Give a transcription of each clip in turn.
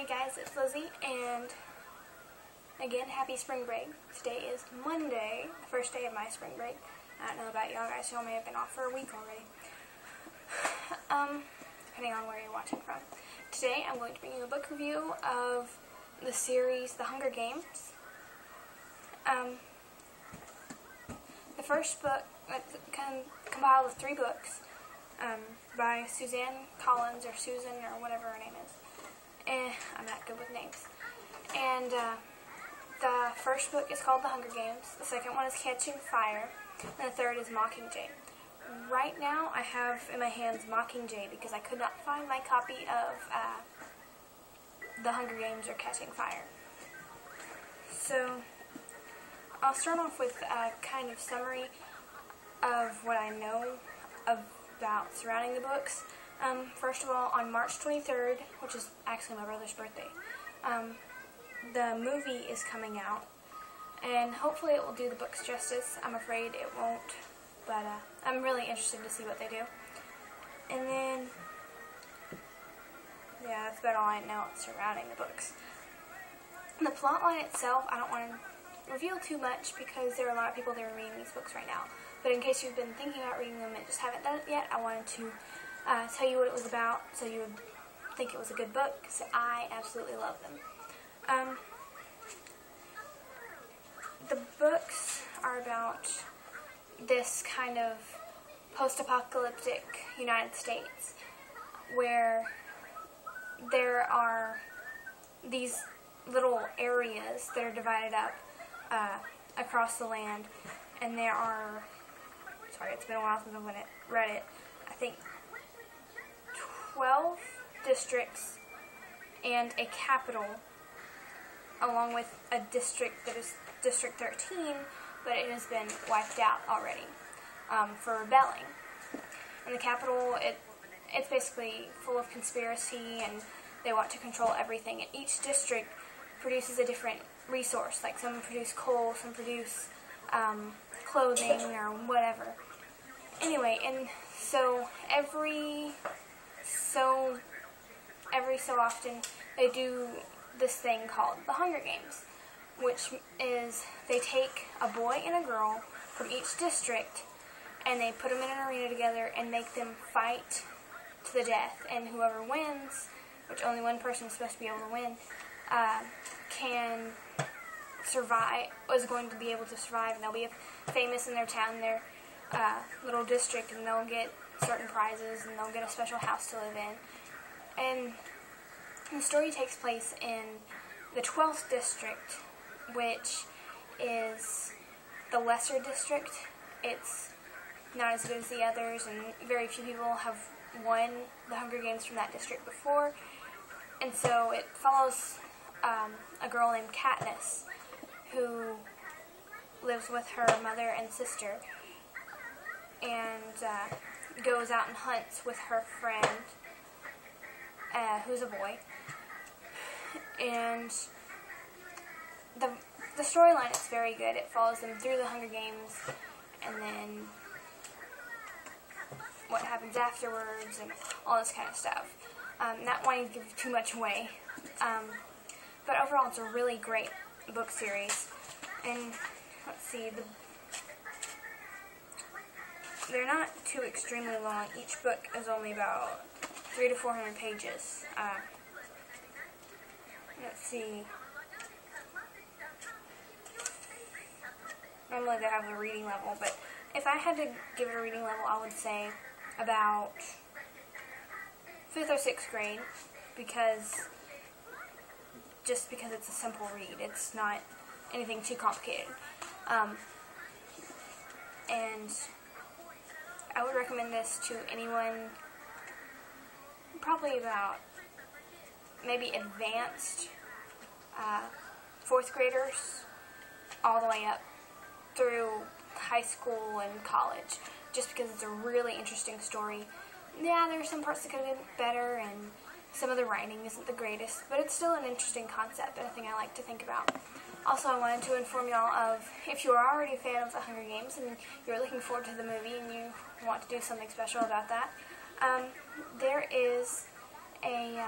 guys, it's Lizzie, and again, happy spring break. Today is Monday, the first day of my spring break. I don't know about y'all guys, y'all may have been off for a week already. Depending on where you're watching from. Today, I'm going to bring you a book review of the series The Hunger Games. The first book, compiled of 3 books, by Suzanne Collins, or Susan, or whatever her name is. I'm not good with names. And the first book is called The Hunger Games, the second one is Catching Fire, and the third is Mockingjay. Right now I have in my hands Mockingjay because I could not find my copy of The Hunger Games or Catching Fire. So I'll start off with a kind of summary of what I know about surrounding the books. First of all, on March 23rd, which is actually my brother's birthday, the movie is coming out, and hopefully it will do the books justice. I'm afraid it won't, but I'm really interested to see what they do. And then, yeah, that's about all I know surrounding the books. The plot line itself, I don't want to reveal too much because there are a lot of people that are reading these books right now. But in case you've been thinking about reading them and just haven't done it yet, I wanted to tell you what it was about so you would think it was a good book, because I absolutely love them. The books are about this kind of post-apocalyptic United States where there are these little areas that are divided up across the land, and there are, sorry, it's been a while since I've read it, I think 12 districts and a capital, along with a district that is District 13, but it has been wiped out already for rebelling. And the capital, it's basically full of conspiracy, and they want to control everything. And each district produces a different resource, like some produce coal, some produce clothing or whatever. Anyway, and so every so often they do this thing called the Hunger Games, which is they take a boy and a girl from each district and they put them in an arena together and make them fight to the death, and whoever wins, which only one person is supposed to be able to win, can survive, is going to be able to survive, and they'll be famous in their town, their little district, and they'll get certain prizes, and they'll get a special house to live in. And the story takes place in the 12th district, which is the lesser district. It's not as good as the others, and very few people have won the Hunger Games from that district before. And so it follows a girl named Katniss, who lives with her mother and sister, and goes out and hunts with her friend, who's a boy. And the storyline is very good. It follows them through the Hunger Games, and then what happens afterwards, and all this kind of stuff. Not wanting to give too much away, but overall it's a really great book series. And let's see, they're not too extremely long. Each book is only about 300 to 400 pages. Let's see. Normally they have a reading level, but if I had to give it a reading level, I would say about 5th or 6th grade, just because it's a simple read. It's not anything too complicated. And I would recommend this to anyone, probably about maybe advanced 4th graders, all the way up through high school and college, just because it's a really interesting story. Yeah, there are some parts that could have been better, and some of the writing isn't the greatest, but it's still an interesting concept and a thing I like to think about. Also, I wanted to inform y'all of, if you are already a fan of The Hunger Games and you're looking forward to the movie and you want to do something special about that, there is a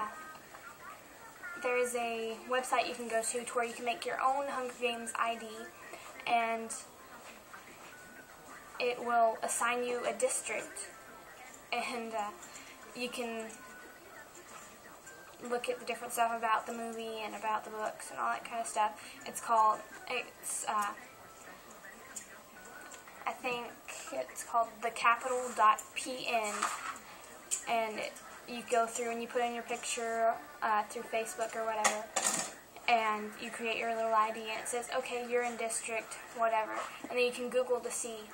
there is a website you can go to where you can make your own Hunger Games ID, and it will assign you a district, and you can look at the different stuff about the movie and about the books and all that kind of stuff. I think it's called thecapital.pn, and you go through and you put in your picture through Facebook or whatever, and you create your little ID, and it says, okay, you're in district whatever, and then you can Google to see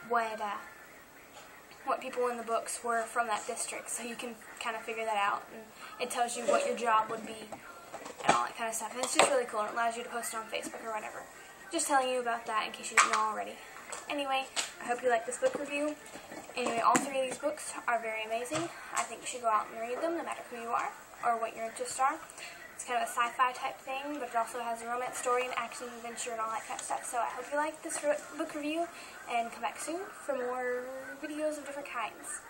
what people in the books were from that district, so you can kind of figure that out, and it tells you what your job would be and all that kind of stuff, and it's just really cool. It allows you to post it on Facebook or whatever. Just telling you about that in case you didn't know already. Anyway, I hope you like this book review. Anyway, all three of these books are very amazing. I think you should go out and read them, no matter who you are or what your interests are. It's kind of a sci-fi type thing, but it also has a romance story and action, adventure, and all that kind of stuff. So I hope you like this book review, and come back soon for more videos of different kinds.